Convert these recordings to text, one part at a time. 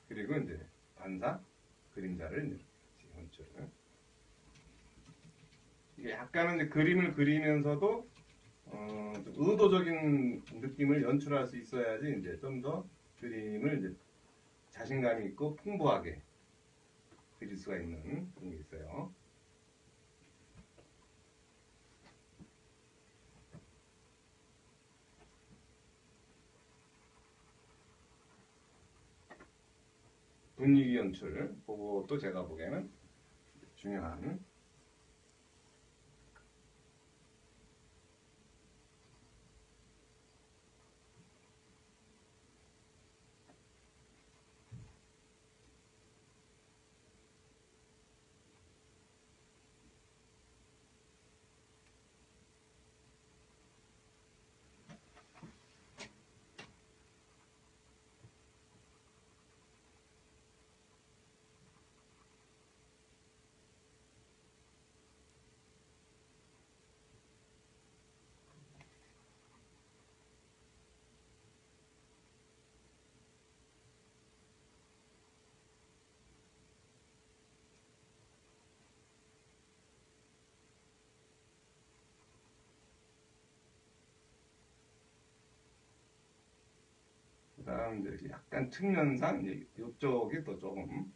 그리고 이제 반사 그림자를 이렇게 연출을. 이게 약간은 이제 그림을 그리면서도 좀 의도적인 느낌을 연출할 수 있어야지 이제 좀 더 그림을 이제 자신감 있고 풍부하게 그릴 수가 있는 그런 게 있어요. 분위기 연출, 그것도 제가 보기에는 중요한. 그 다음 이제 약간 측면상 이제 이쪽이 또 조금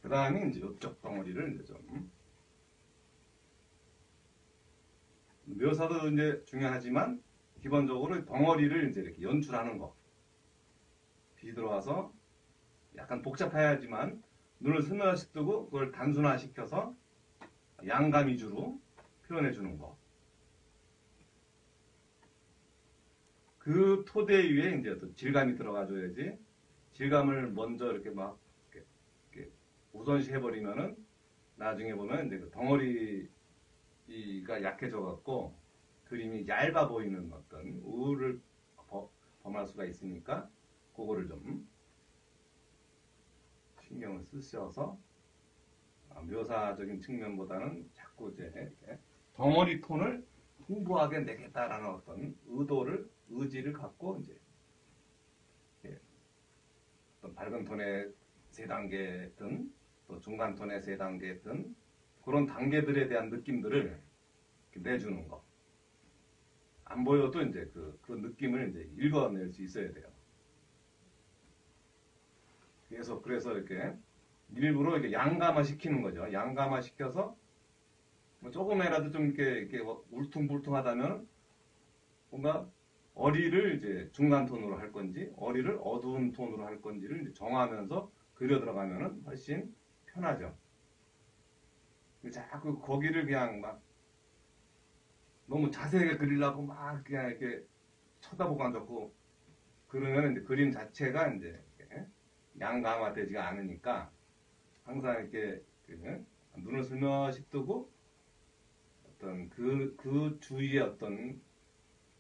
그 다음에 이제 이쪽 덩어리를 이제 좀 묘사도 이제 중요하지만 기본적으로 덩어리를 이제 이렇게 연출하는 거. 빛이 들어와서 약간 복잡해야지만 눈을 스며시 뜨고 그걸 단순화시켜서 양감 위주로 표현해 주는 거. 그 토대 위에 이제 또 질감이 들어가줘야지. 질감을 먼저 이렇게 막 이렇게 우선시 해버리면은 나중에 보면 이제 그 덩어리가 약해져 갖고 그림이 얇아 보이는 어떤 우울을 범할 수가 있으니까 그거를 좀 신경을 쓰셔서 묘사적인 측면보다는 자꾸 이제 이렇게 덩어리 톤을 풍부하게 내겠다라는 어떤 의지를 갖고 이제 어떤 밝은 톤의 세 단계든 또 중간 톤의 세 단계든 그런 단계들에 대한 느낌들을 내주는 거. 안 보여도 이제 그 느낌을 이제 읽어낼 수 있어야 돼요. 그래서 이렇게 일부러 이렇게 양감화 시키는 거죠. 양감화 시켜서 뭐 조금이라도 좀 이렇게 울퉁불퉁하다면 뭔가 어리를 이제 중간 톤으로 할 건지 어리를 어두운 톤으로 할 건지를 이제 정하면서 그려 들어가면은 훨씬 편하죠. 자꾸 거기를 그냥 막 너무 자세하게 그리려고 막 그냥 이렇게 쳐다보고 앉았고 그러면 이제 그림 자체가 이제 양감화되지가 않으니까 항상 이렇게 눈을 슬며시 뜨고 어떤 그 주위의 어떤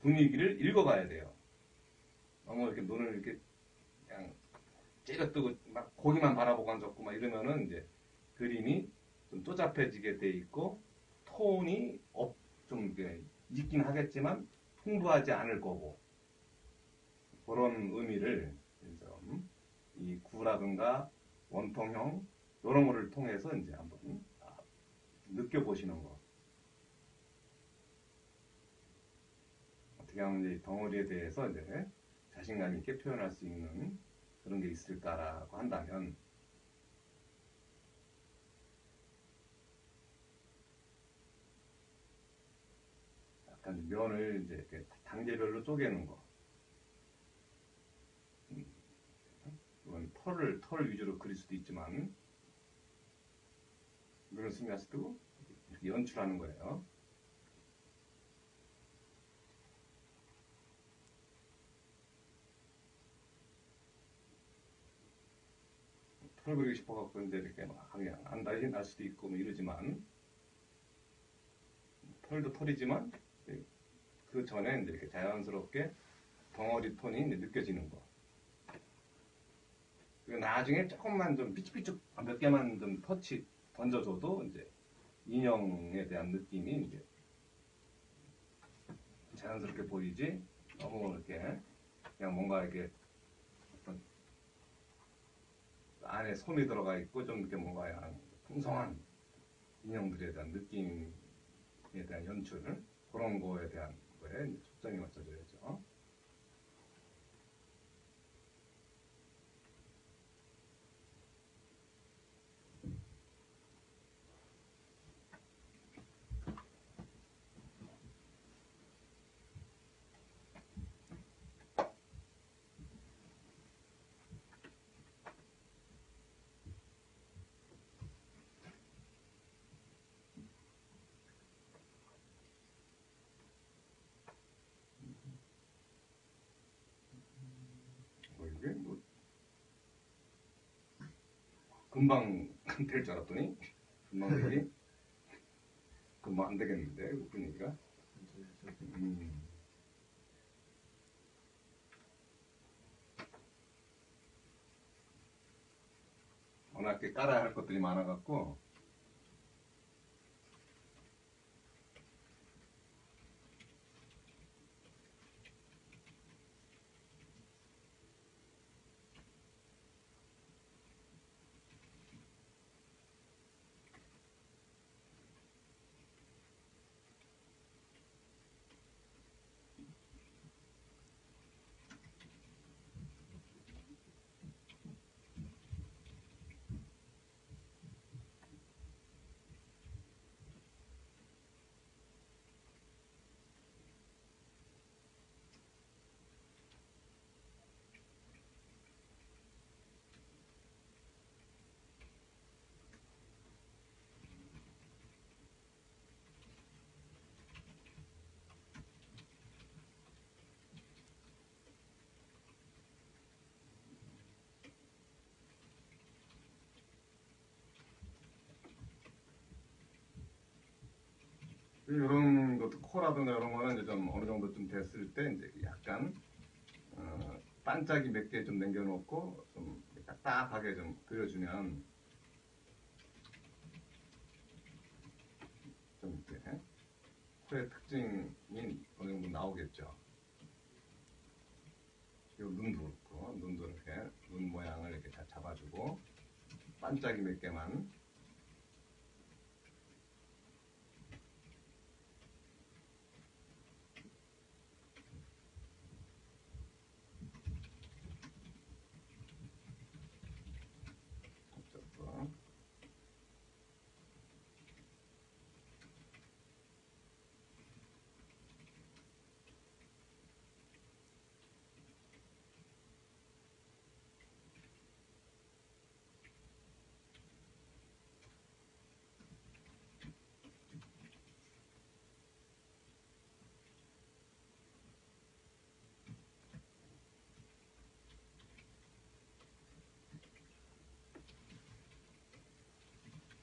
분위기를 읽어가야 돼요. 너무 이렇게 눈을 이렇게 그냥 찌려뜨고 막 거기만 바라보고 앉았고 막 이러면은 이제 그림이 좀 쪼잡해지게 돼 있고 톤이 좀 이렇게 있긴 하겠지만 풍부하지 않을 거고 그런 의미를 좀 이 구라든가 원통형 이런 거를 통해서 이제 한번 느껴보시는 거. 어떻게 하면 이제 덩어리에 대해서 이제 자신감 있게 표현할 수 있는 그런 게 있을까라고 한다면 약간 면을 이제 이렇게 단계별로 쪼개는 거. 이건 털을 위주로 그릴 수도 있지만 눈을 스며시 뜨고 연출하는 거예요. 털 그리고 싶어갖고 이제 이렇게 막 그냥 안 날이 날 수도 있고 뭐 이러지만, 털도 털이지만 그 전에 이제 이렇게 자연스럽게 덩어리 톤이 이제 느껴지는 거. 그리고 나중에 조금만 좀 삐쭉삐쭉 몇 개만 좀 터치 던져줘도 이제 인형에 대한 느낌이 이제 자연스럽게 보이지. 너무 이렇게 그냥 뭔가 이렇게 어떤 안에 솜이 들어가 있고 좀 이렇게 뭔가 약간 풍성한 인형들에 대한 느낌에 대한 연출, 그런 거에 대한 거에 초점이 맞춰져야죠. 뭐 이게 뭐 금방 될 줄 알았더니 금방 되기 금방 안 되겠는데 그 분위기가. 워낙 이렇게 깔아야 할 것들이 많아갖고. 이런 것도 코라든가 이런 거는 이제 좀 어느 정도 좀 됐을 때 이제 약간 반짝이 몇 개 좀 남겨놓고 좀 딱딱하게 좀 그려주면 좀 이렇게 코의 특징이 어느 정도 나오겠죠. 이 눈도 그렇고, 눈도 이렇게 눈 모양을 이렇게 잘 잡아주고 반짝이 몇 개만.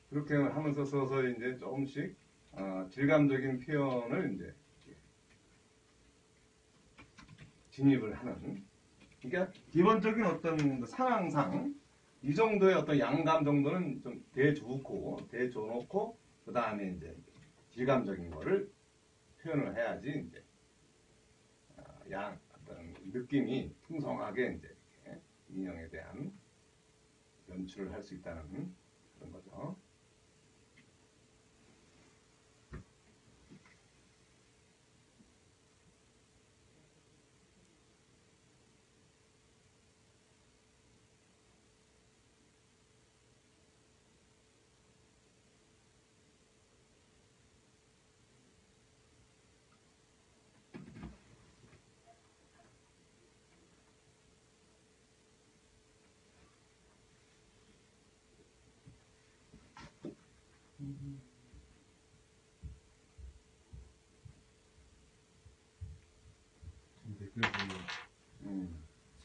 그렇게 하면서 서서 이제 조금씩 질감적인 표현을 이제 진입을 하는. 그러니까 기본적인 어떤 상황상 이 정도의 어떤 양감 정도는 좀 대줘놓고 그 다음에 이제 질감적인 거를 표현을 해야지 이제 어떤 느낌이 풍성하게 이제 이렇게 인형에 대한 연출을 할 수 있다는 그런 거죠.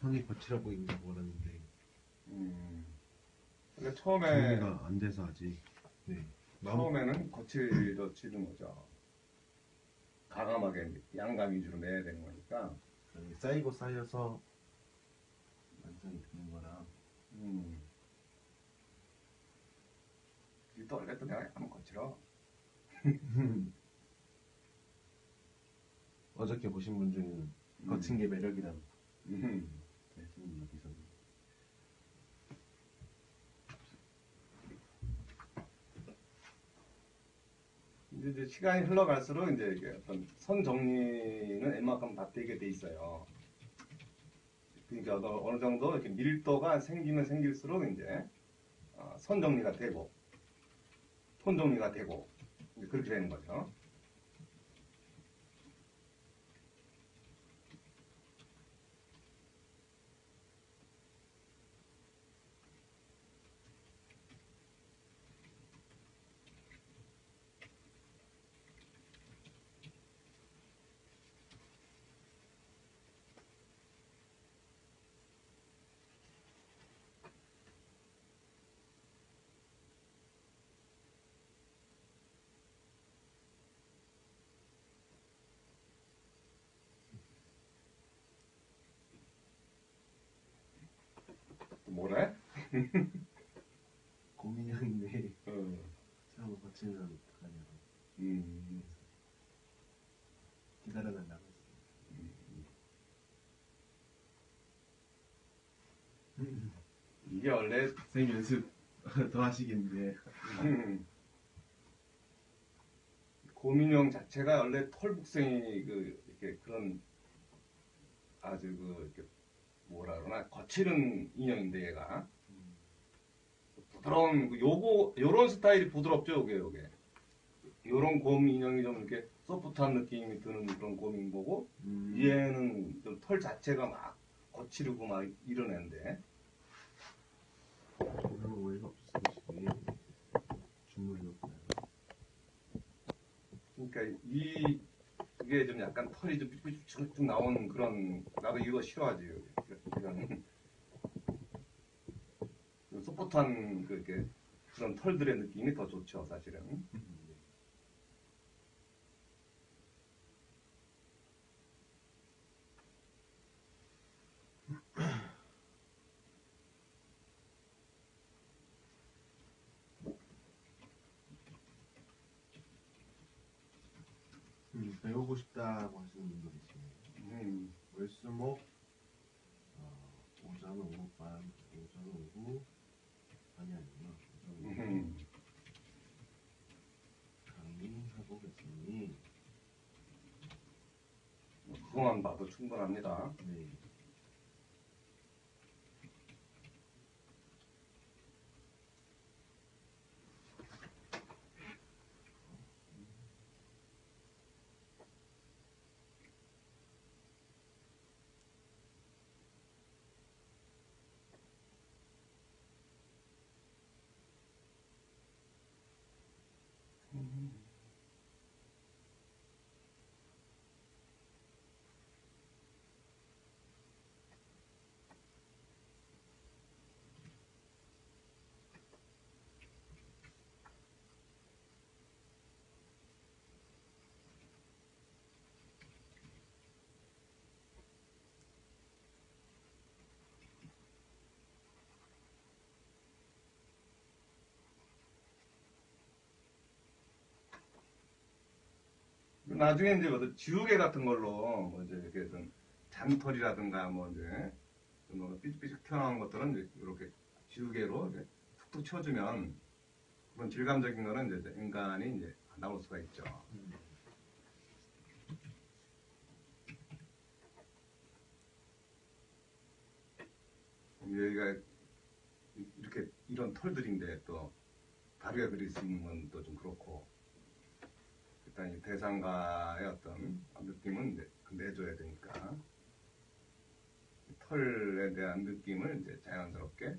턴이 거칠어 보인다고 그러는데 그러니까 처음에 정리가 안 돼서 아직. 네. 처음에는 거칠어지는 거죠. 가감하게 양감 위주로 내야 되는 거니까. 쌓이고 쌓여서 완전히 되는 거라. 또 원래 또 내가 한번 거칠어. 어저께 보신 분 중에는 거친 게 매력이라고 음. 말씀이 어디서. 이제 시간이 흘러갈수록 이제 이게 어떤 선 정리는 웬만큼 다 되게 돼 있어요. 그러니까 어느 정도 이렇게 밀도가 생기면 생길수록 이제 선 정리가 되고 톤 정리가 되고 이제 그렇게 되는 거죠. 뭐래? 고민이 형인데 어. 처음 거치면 어떡하냐고 음. 기다려달라고 했어요. 이게 원래 선생님 연습 더 하시겠는데. 고민형 자체가 원래 털북생이 이렇게 그런 아주 이렇게 뭐라 그러나 거칠은 인형인데 얘가 부드러운 요런 스타일이 부드럽죠. 요게 요런 곰 인형이 좀 이렇게 소프트한 느낌이 드는 그런 곰인 거고 얘는 좀 털 자체가 막 거칠고 막 이런 애인데 오늘 오해가 없으시게 주물이 없나요? 그러니까 이게 좀 약간 털이 좀 삐쭉삐쭉 나오는 그런 나도 이거 싫어하지. 이런 소프트한 그런 털들의 느낌이 더 좋죠, 사실은. 배우고 싶다고 하시는 분도 계시네요. 월수목 오전 오후 밤 오전 오후 밤이 아니구나. 오전 오후 강의하고 계시니 그거만 봐도 충분합니다. 네. 나중에 이제 뭐 지우개 같은 걸로 뭐 이제 이렇게 좀 잔털이라든가 뭐 이제 뭐 삐죽삐죽 튀어나온 것들은 이제 이렇게 지우개로 이제 툭툭 쳐주면 그런 질감적인 거는 이제 인간이 이제 나올 수가 있죠. 여기가 이렇게 이런 털들인데 또 다루게 그릴 수 있는 건 또 좀 그렇고 일단 이 대상가의 어떤 느낌은 이제 내줘야 되니까 털에 대한 느낌을 이제 자연스럽게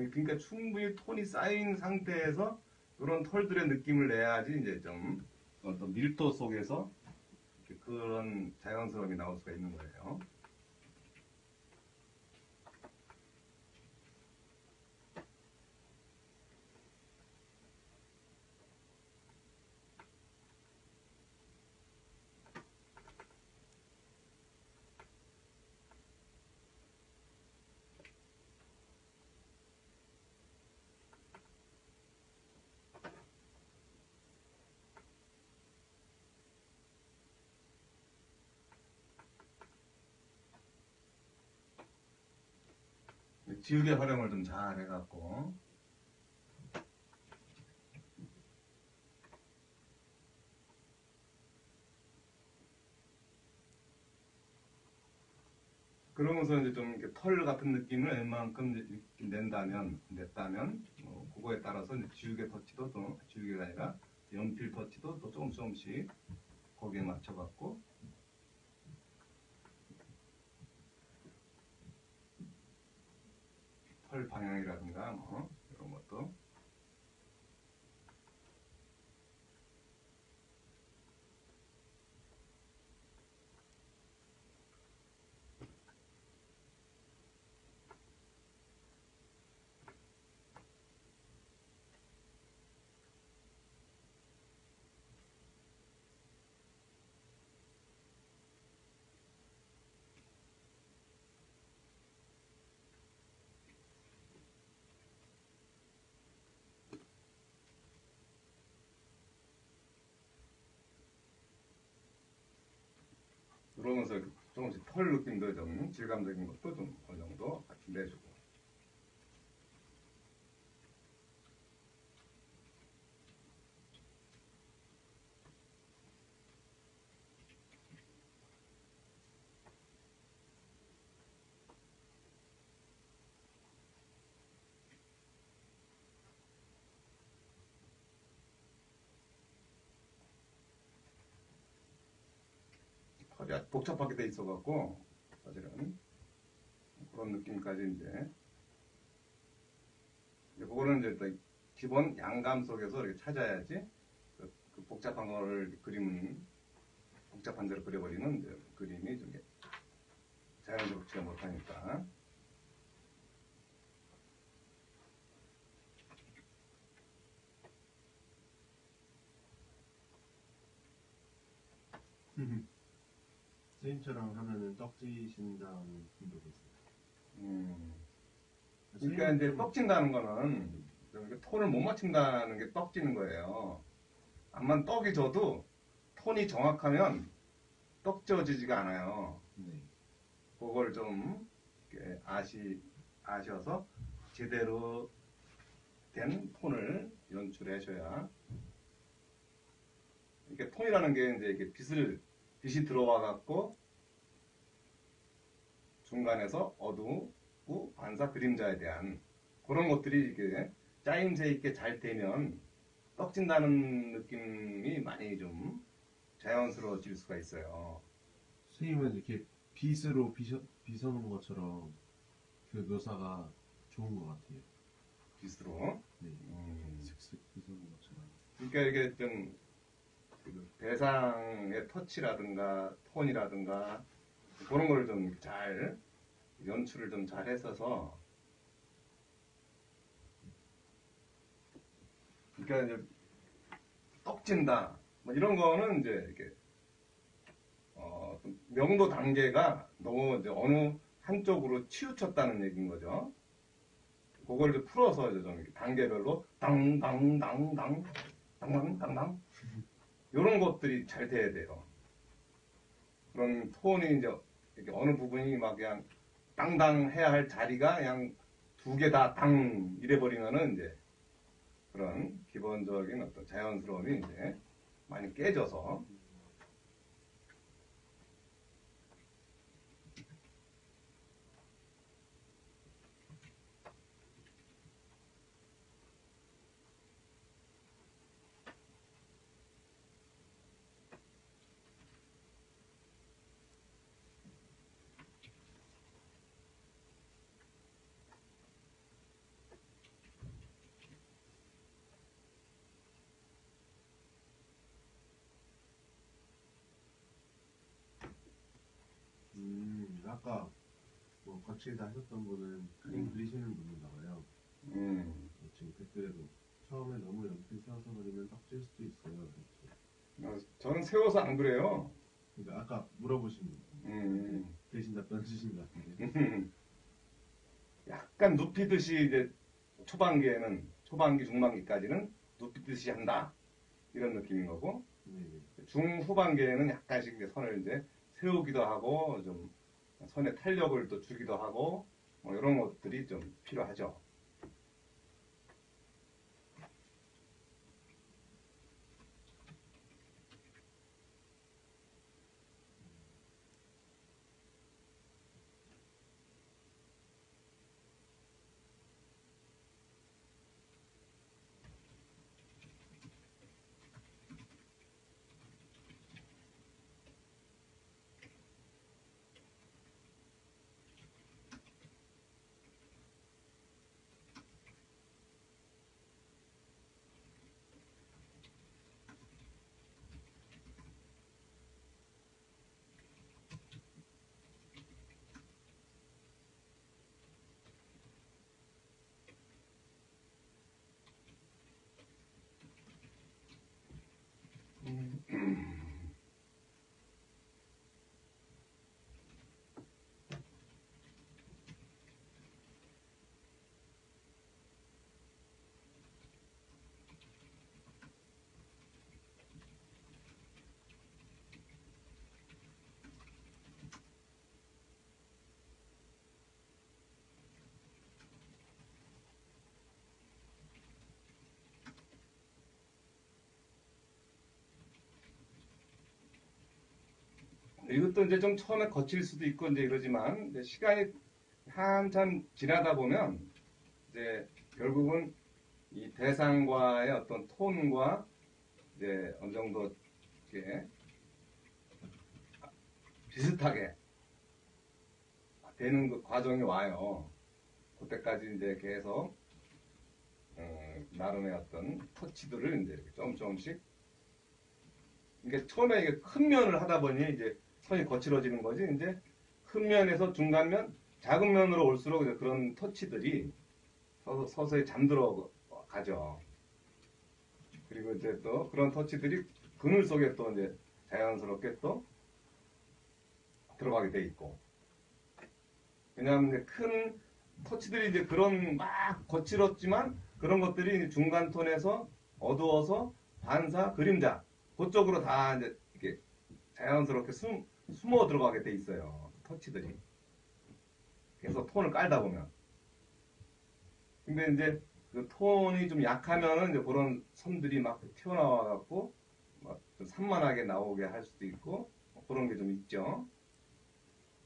그러니까 충분히 톤이 쌓인 상태에서 이런 털들의 느낌을 내야지 이제 좀 어떤 밀도 속에서 이렇게 그런 자연스러움이 나올 수가 있는 거예요. 지우개 활용을 좀 잘 해갖고 그러면서 이제 좀 이렇게 털 같은 느낌을 웬만큼 이제 냈다면 그거에 따라서 이제 지우개 터치도 좀 지우개가 아니라 연필 터치도 또 조금씩 거기에 맞춰갖고 털 방향이라든가 뭐 이런 것도 그러면서 이렇게 조금씩 털 느낌도 좀 질감적인 것도 좀 어느 정도 같이 내주고 털이 아주 복잡하게 돼 있어갖고 사실은 그런 느낌까지 이제 그거는 이제 또 기본 양감 속에서 이렇게 찾아야지 그 복잡한 거를 그림은 복잡한 대로 그려버리는 이제 그림이 좀 자연스럽지가 못하니까 선생님처럼 하면은 떡지신다는 분도 계세요. 그러니까 이제 떡진다는 거는 이렇게 톤을 못 맞춘다는 게 떡지는 거예요. 암만 떡이 져도 톤이 정확하면 떡져지지가 않아요. 네. 그걸 좀 이렇게 아셔서 제대로 된 톤을 연출하셔야. 이렇게 톤이라는 게 이제 이렇게 빛이 들어와 갖고 중간에서 어두우 반사 그림자에 대한 그런 것들이 이렇게 짜임새 있게 잘 되면 떡진다는 느낌이 많이 좀 자연스러워질 수가 있어요. 선생님은 이렇게 빗으로 빗어놓은 것처럼 그 묘사가 좋은 것 같아요. 빛으로. 네. 슥슥 빗어놓은 것처럼. 그러니까 이게 좀 대상의 터치라든가 톤이라든가 그런 걸 좀 잘 연출을 좀 잘 했어서 그러니까 이제 떡진다 뭐 이런 거는 이제 이렇게 좀 명도 단계가 너무 이제 어느 한쪽으로 치우쳤다는 얘기인 거죠. 그걸 이제 풀어서 이제 좀 이렇게 단계별로 당당당당 당당당당 이런 것들이 잘 돼야 돼요. 그런 톤이 이제 이렇게 어느 부분이 막 그냥 땅당 해야 할 자리가 그냥 두 개 다 당 이래버리면은 이제 그런 기본적인 어떤 자연스러움이 이제 많이 깨져서 아까 뭐 거칠다 하셨던 분은 그림 그리시는 분인가 봐요. 지금 댓글에도 처음에 너무 연필 세워서 그리면 떡질 수도 있어요. 저는 세워서 안 그래요. 그러니까 아까 물어보신 분 대신 답변 주신 것 같은데. 약간 눕히듯이 이제 초반기, 중반기까지는 눕히듯이 한다. 이런 느낌인 거고, 네네. 중후반기에는 약간씩 이제 선을 이제 세우기도 하고, 좀 선의 탄력을 또 주기도 하고, 뭐 이런 것들이 좀 필요하죠. 이것도 이제 좀 처음에 거칠 수도 있고 이제 이러지만 이제 시간이 한참 지나다 보면 이제 결국은 이 대상과의 어떤 톤과 이제 어느 정도 이렇게 비슷하게 되는 그 과정이 와요. 그때까지 이제 계속 나름의 어떤 터치들을 이제 이렇게 조금씩 이게 처음에 이게 큰 면을 하다 보니 이제 선이 거칠어지는 거지. 이제 큰 면에서 중간면, 작은 면으로 올수록 이제 그런 터치들이 서서히 잠들어 가죠. 그리고 이제 또 그런 터치들이 그늘 속에 또 이제 자연스럽게 또 들어가게 돼 있고. 왜냐하면 이제 큰 터치들이 이제 그런 막 거칠었지만 그런 것들이 중간 톤에서 어두워서 반사, 그림자 그쪽으로 다 이제 이렇게 자연스럽게 숨어 들어가게 돼 있어요. 터치들이. 계속 톤을 깔다 보면. 근데 이제 그 톤이 좀 약하면은 이제 그런 선들이 막 튀어나와 갖고 막 좀 산만하게 나오게 할 수도 있고 뭐 그런 게 좀 있죠.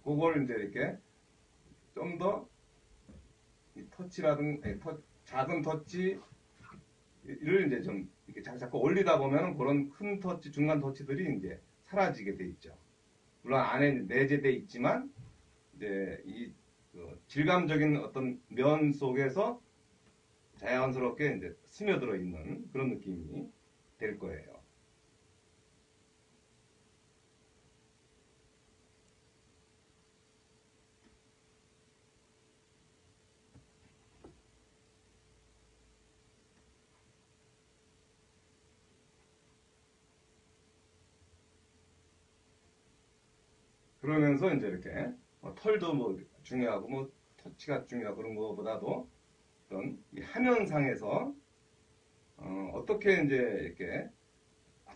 그걸 이제 이렇게 좀 더 작은 터치를 이제 좀 이렇게 자꾸 올리다 보면 그런 큰 터치, 중간 터치들이 이제 사라지게 돼 있죠. 물론 안에 내재돼 있지만 이제 그 질감적인 어떤 면 속에서 자연스럽게 이제 스며들어 있는 그런 느낌이 될 거예요. 그러면서 이제 이렇게 털도 뭐 중요하고 뭐 터치가 중요하고 그런 거보다도 어떤 이 화면상에서 어떻게 이제 이렇게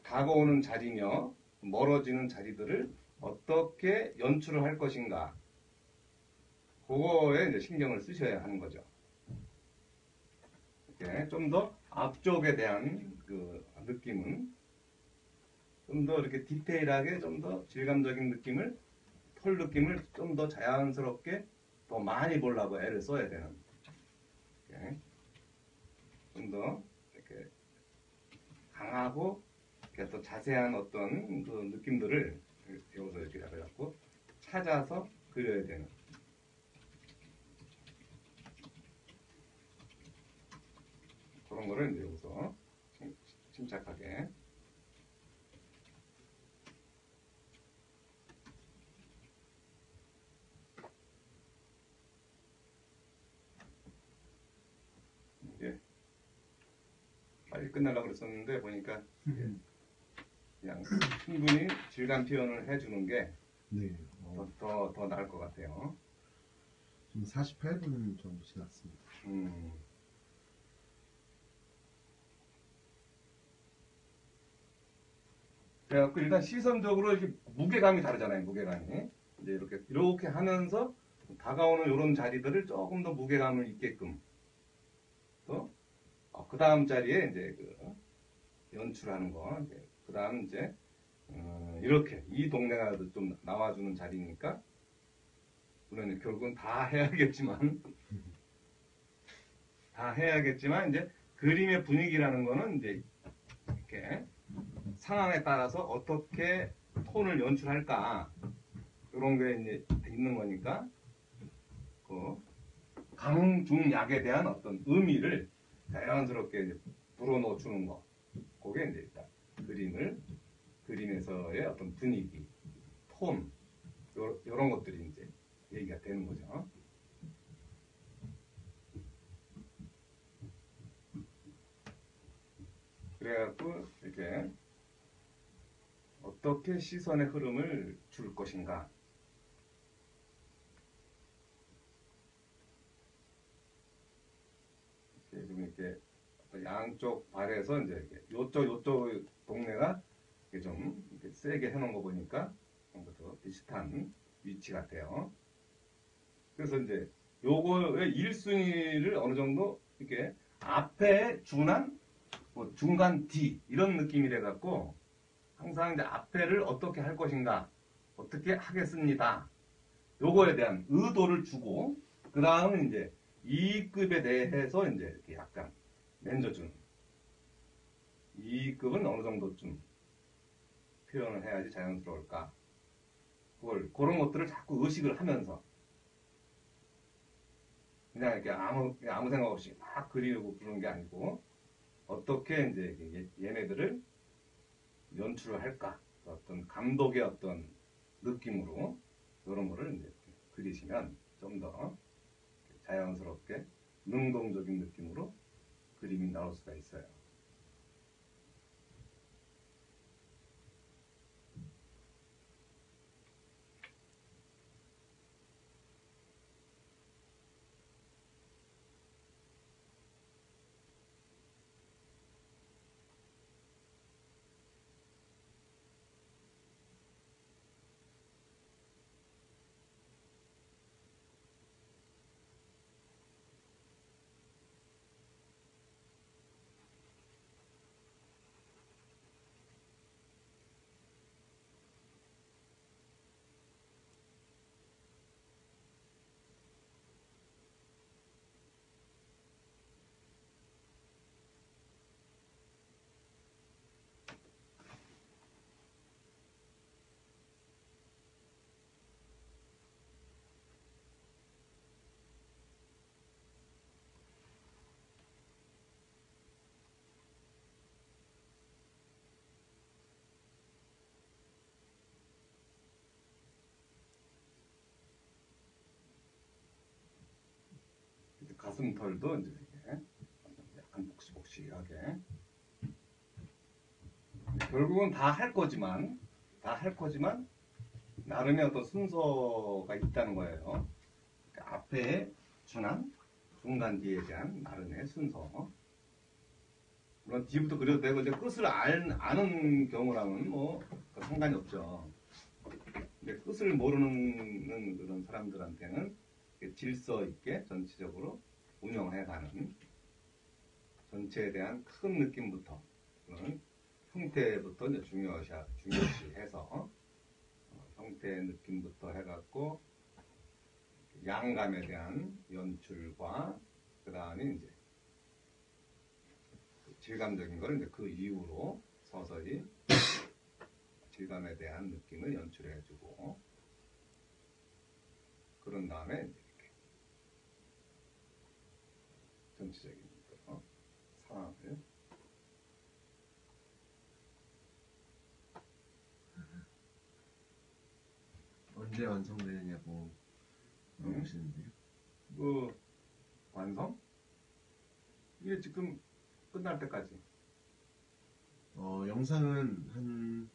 다가오는 자리며 멀어지는 자리들을 어떻게 연출을 할 것인가 그거에 이제 신경을 쓰셔야 하는 거죠. 이렇게 좀 더 앞쪽에 대한 그 느낌은 좀 더 이렇게 디테일하게 좀 더 질감적인 느낌을 털 느낌을 좀 더 자연스럽게 더 많이 보려고 애를 써야 되는 좀 더 이렇게 강하고 이렇게 또 자세한 어떤 그 느낌들을 여기서 이렇게 잡아갖고 찾아서 그려야 되는 그런 거를 이제 여기서 침착하게 빨리 끝내려고 그랬었는데 보니까 그냥 충분히 질감 표현을 해주는 게 네. 더 나을 것 같아요. 지금 48분 정도 지났습니다. 그래갖고 일단 시선적으로 이렇게 무게감이 다르잖아요. 무게감이 이제 이렇게 하면서 다가오는 이런 자리들을 조금 더 무게감을 있게끔 또 그 다음 자리에 이제 연출하는 거. 그 다음 이제 이렇게 이 동네가 좀 나와주는 자리니까 물론 결국은 다 해야겠지만 이제 그림의 분위기라는 거는 이제 이렇게 상황에 따라서 어떻게 톤을 연출할까 이런 게 이제 있는 거니까 그 강중약에 대한 어떤 의미를 자연스럽게 이제 불어넣어주는 거 그게 이제 일단 그림에서의 어떤 분위기, 톤 이런 것들이 이제 얘기가 되는 거죠. 그래갖고 이렇게 어떻게 시선의 흐름을 줄 것인가. 이렇게 양쪽 발에서 이제 요쪽 동네가 좀 이렇게 세게 해놓은 거 보니까 더 비슷한 위치 같아요. 그래서 이제 요거의 1순위를 어느 정도 이렇게 앞에 준한 뭐 중간 D 이런 느낌이 돼갖고 항상 이제 앞에를 어떻게 할 것인가, 어떻게 하겠습니다. 요거에 대한 의도를 주고 그 다음은 이제 2급에 대해서 이제 이렇게 약간 만져주는 2급은 어느 정도쯤 표현을 해야지 자연스러울까. 그런 것들을 자꾸 의식을 하면서 그냥 이렇게 아무 생각 없이 막 그리고 그런 게 아니고 어떻게 이제 얘네들을 연출을 할까. 어떤 감독의 어떤 느낌으로 이런 거를 이제 그리시면 좀 더 자연스럽게 능동적인 느낌으로 그림이 나올 수가 있어요. 가슴털도 이제 이렇게 약간 복실복실하게 결국은 다 할 거지만 나름의 어떤 순서가 있다는 거예요. 그러니까 앞에 준한 중간 뒤에 대한 나름의 순서. 물론 뒤부터 그려도 되고 이제 끝을 아는 경우라면 뭐 상관이 없죠. 근데 끝을 모르는 그런 사람들한테는 질서 있게 전체적으로 운영해가는 전체에 대한 큰 느낌부터 그런 형태부터 이제 중요시해서 형태의 느낌부터 해갖고 양감에 대한 연출과 그 다음에 이제 질감적인 거를 이제 그 이후로 서서히 질감에 대한 느낌을 연출해주고 그런 다음에 이제 이렇게 전체적인 상황을 언제 완성되느냐고 물어보시는데요. 완성? 이게 지금 끝날 때까지 영상은 한